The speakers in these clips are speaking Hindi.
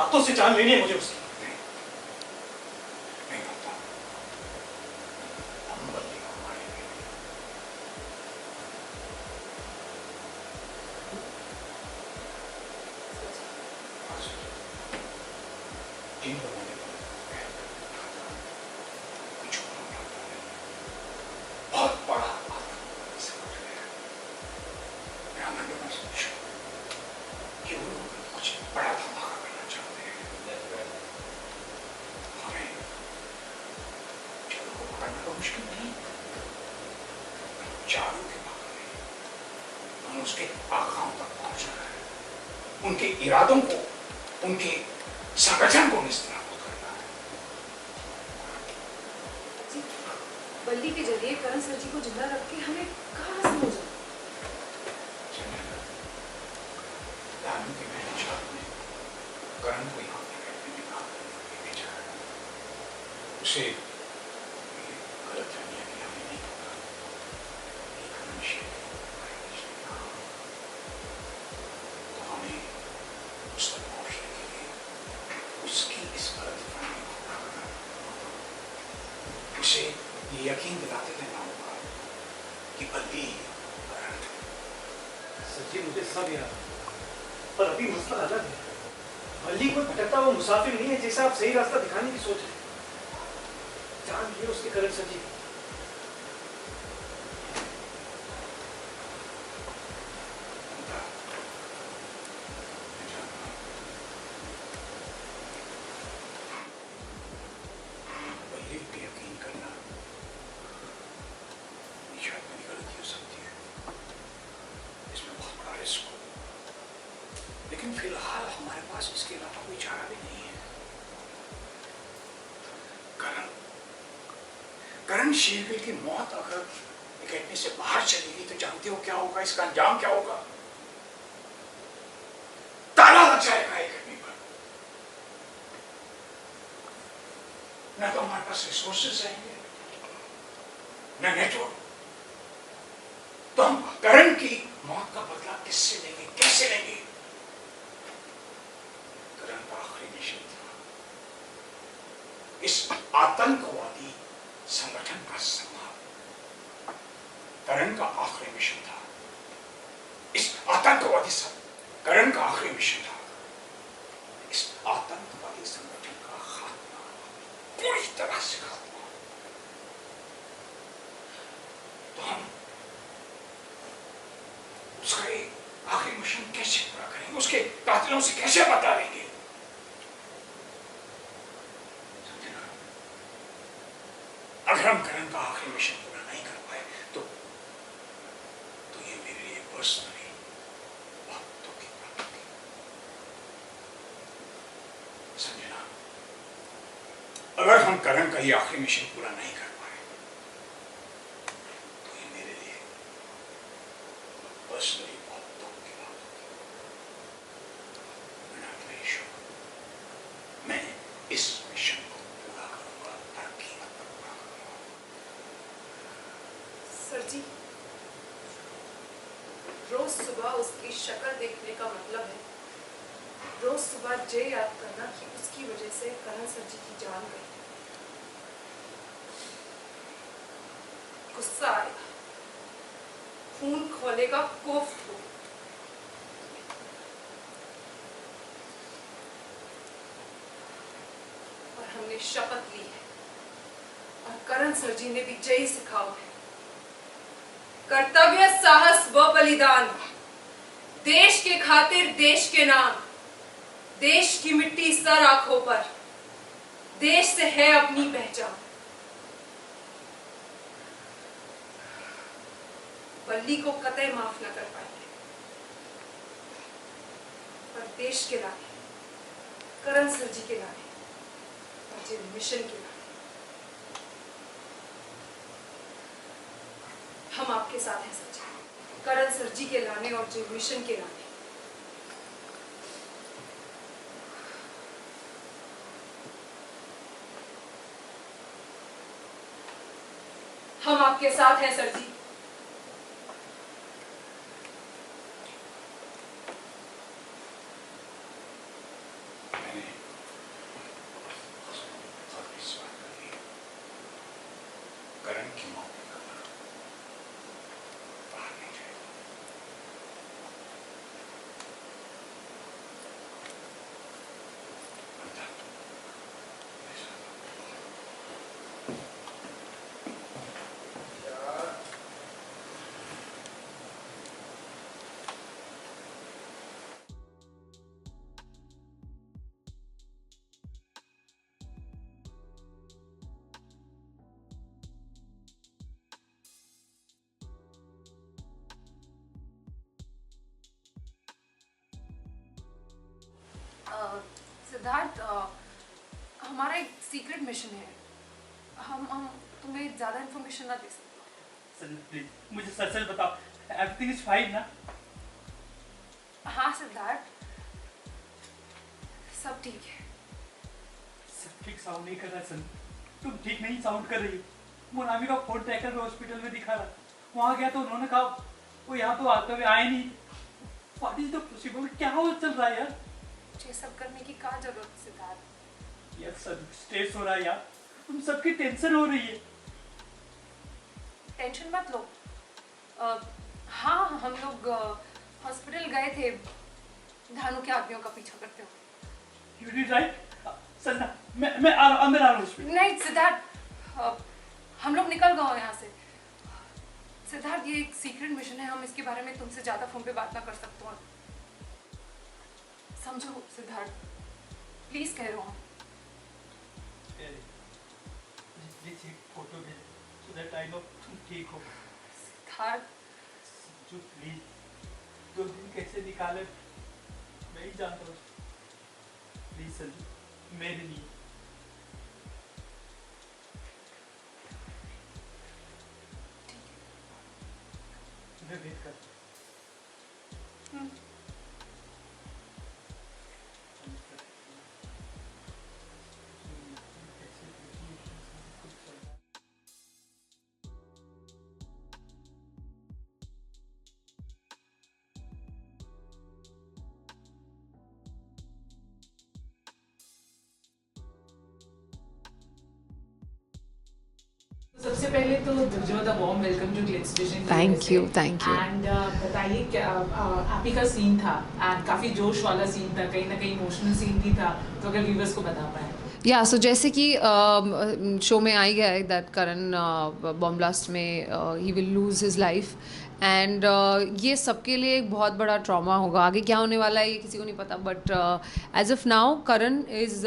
हाथों से जान लेनी है मुझे उसकी। नहीं होता, हम बल्ली को मारेंगे। इन लोगों ने कुछ बहुत बड़ा कि वो लोग कुछ बड़ा धमाका करना चाहते हैं। हमें चलो को पकड़ना तो मुश्किल नहीं, चारों के पकड़े हम उसके आकाओं तक पहुंचना है, उनके इरादों को, उनके संगठन को निस्तानाबूद करना है। बल्ली के जरिए करण सर जी को जिंदा रख के हमें कहाँ समझा? दानू के मैनेजर ने करण को यहाँ पे बैठने में काम करने के लिए भेजा है। उसे गलतफहमियां कि हमें नहीं पता कि करण शेर तो हमें उस तक पहुँचने के लिए उसकी इस गलतफहमी को पूरा करना, उसे ये यकीन दिलाते रहना होगा कि बल्ली करण। सर जी मुझे सब याद है, पर अभी मसला अलग है। बल्ली कोई भटकता हुआ मुसाफिर नहीं है जिसे आप सही रास्ता दिखाने की सोच रहे हैं। जान लिए उसके करण सर जी। बल्ली पे यकीन करना शायद मेरी गलती हो सकती है, इसमें बहुत बड़ा रिस्क हो, लेकिन फिलहाल हमारे पास इसके अलावा कोई चारा भी नहीं है। करण शेरगिल की मौत अगर एकेडमी से बाहर चलेगी तो जानते हो क्या होगा, इसका अंजाम क्या होगा? ताला लग जाएगा एकेडमी पर। न तो हमारे पास रिसोर्सेस रहेंगे, न नेटवर्क। तो हम करण की मौत का बदला किससे लेंगे, कैसे लेंगे? करण का आखिरी मिशन था इस आतंकवादी संगठन का संहार। करण का आखिरी मिशन था इस आतंकवादी करण का आखिरी मिशन था इस आतंकवादी संगठन का खात्मा, पूरी तरह से खात्मा। तो हम उसका एक आखिरी मिशन कैसे पूरा करेंगे, उसके कातिलों से कैसे बता लेंगे? अगर हम करण का आखिरी मिशन पूरा नहीं कर पाए तो ये मेरे लिए पर्सनली बहुत दुख की बात होगी। संजना, अगर हम करण का ये आखिरी मिशन पूरा नहीं कर पाए तो ये मेरे लिए पर्सनली बहुत दुख की बात होगी। मैं इस मिशन को पूरा करूंगा, ताकि सर जी, रोज सुबह उसकी शक्ल देखने का मतलब है रोज सुबह ये याद करना कि उसकी वजह से करण सर जी की जान गई। गुस्सा आएगा, खून खोलेगा, कोफ्त हो। और हमने शपथ ली है और करण सर जी ने भी यही सिखाओ है, कर्तव्य, साहस व बलिदान, देश के खातिर, देश के नाम, देश की मिट्टी सर आंखों पर, देश से है अपनी पहचान। बल्ली को कतई माफ न कर पाएंगे, पर देश के लाने, करण सर जी के लाने और जो मिशन के लाने हम आपके साथ हैं सर जी। करण सर जी के लाने और जो मिशन के लाने हम आपके साथ हैं सर जी। मैंने सिद्धार्थ, हमारा एक सीक्रेट मिशन है. हम तुम्हें ज़्यादा इन्फॉर्मेशन ना दे सकते. सन प्लीज मुझे सच सच बताओ, एवरीथिंग इज फाइन ना? हाँ सिद्धार्थ, सब ठीक है. सब ठीक साउंड नहीं कर रहा है सन. तुम ठीक नहीं साउंड कर रही हो. मोनामी का फोन ट्रैकर हॉस्पिटल में दिखा रहा. वहां गया तो उन्होंने कहा वो यहाँ तो आते हुए आए नहीं. What is the possible? क्या हो चल रहा है यार? ये सब करने की क्या जरूरत है सिद्धार्थ? यार सब स्ट्रेस हो रहा है यार. तुम सबकी टेंशन हो रही है. टेंशन मत लो. हाँ, हम लोग हॉस्पिटल गए थे धानु के आदमियों का पीछा करते हुए. You did right. संजना मैं अंदर आ रहा हूँ हॉस्पिटल. नहीं सिद्धार्थ, हम लोग निकल गए यहाँ से. सिद्धार्थ, ये एक सीक्रेट मिशन है. हम इसके बारे में तुमसे ज़्यादा फोन पे बात ना कर सकते हो. समझो सिद्धार्थ, प्लीज कह रहा हूँ. प्लीज एक फोटो भेज सो दैट आई नो तुम ठीक हो. सिद्धार्थ, जो प्लीज 2 दिन कैसे निकाले मैं ही जानता हूँ. प्लीज संजू मेरे लिए. मैं वेट कर. सबसे पहले तो Diljot the warm welcome to Glitz Vision. Thank you. And बताइए क्या आपी का सीन था एंड काफी जोश वाला सीन था, कहीं ना कहीं इमोशनल सीन भी था, तो अगर व्यूअर्स को बता पाए. या सो जैसे कि शो में आ ही गया है दैट करण बॉम्ब ब्लास्ट में he will lose his life and ये सबके लिए एक बहुत बड़ा ट्रॉमा होगा. आगे क्या होने वाला है ये किसी को नहीं पता, but as of now Karan is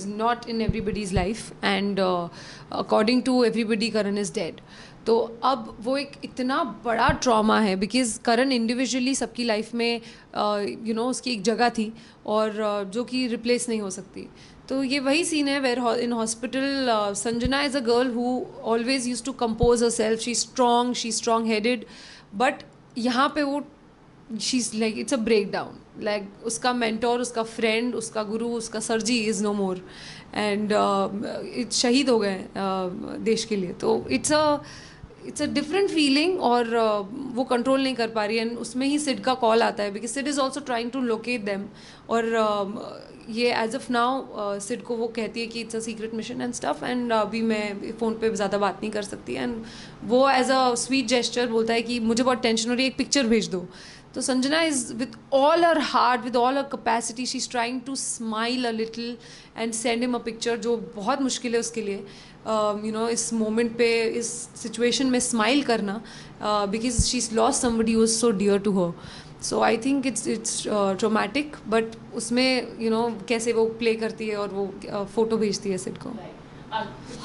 not in everybody's life and according to everybody Karan is dead. तो अब वो एक इतना बड़ा ट्रॉमा है बिकॉज करण इंडिविजुअली सबकी लाइफ में उसकी एक जगह थी और जो कि रिप्लेस नहीं हो सकती. तो ये वही सीन है where in hospital Sanjana is a girl who always use to compose herself. She strong headed, but यहाँ पे वो she is like it's a break down. लाइक उसका मेंटोर, उसका फ्रेंड, उसका गुरु, उसका सरजी इज़ नो मोर एंड शहीद हो गए देश के लिए. तो इट्स अ डिफरेंट फीलिंग और वो कंट्रोल नहीं कर पा रही. एंड उसमें ही सिड का कॉल आता है because Sid is also trying to locate them. और ये एज ऑफ नाउ सिड को वो कहती है कि it's a secret mission and stuff and अभी मैं फ़ोन पे ज़्यादा बात नहीं कर सकती. एंड वो एज अ स्वीट जेस्चर बोलता है कि मुझे बहुत टेंशन हो रही है, एक पिक्चर भेज दो. तो Sanjana is with all her heart, with all her capacity, she is trying to smile a little and send him a picture, जो बहुत मुश्किल है उसके लिए इस मोमेंट पे, इस सिचुएशन में स्माइल करना, because she is lost somebody who is so dear to her. So I think it's traumatic, but उसमें कैसे वो प्ले करती है और वो फोटो भेजती है सिड को.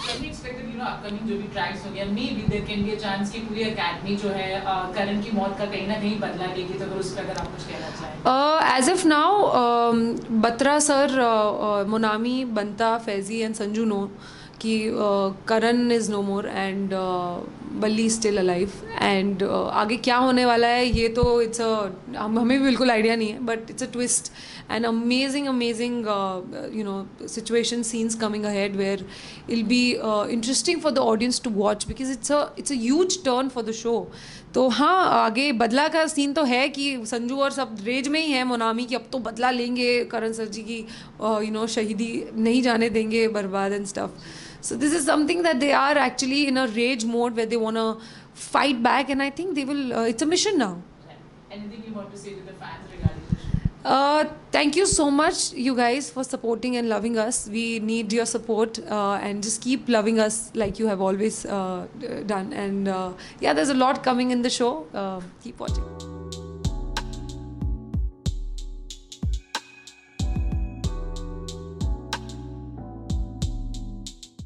Can we expect that upcoming जो भी ट्रैक्स हो गया, maybe there can be a chance कि पूरी अकेडमी जो है करण की मौत का कहीं ना कहीं बदला लेगी. तो अगर उस पर अगर आप कुछ कहना चाहें. As of now Batra sir, Monami, Banta, Faizi and Sanju know कि Karan is no more and Balli still alive. And आगे क्या होने वाला है ये तो हमें भी बिल्कुल आइडिया नहीं है, but it's a twist and amazing situation, scenes coming ahead where it'll be interesting for the audience to watch because it's a huge turn for the show. तो हाँ, आगे बदला का सीन तो है कि संजू और सब रेज में ही है मोनामी कि अब तो बदला लेंगे, करण सर जी की शहीदी नहीं जाने देंगे बर्बाद and stuff. So this is something that they are actually in a rage mode where they want to fight back, and I think they will. It's a mission now. Anything you want to say to the fans regarding the show? Thank you so much, you guys, for supporting and loving us. We need your support and just keep loving us like you have always done. And yeah, there's a lot coming in the show. Keep watching.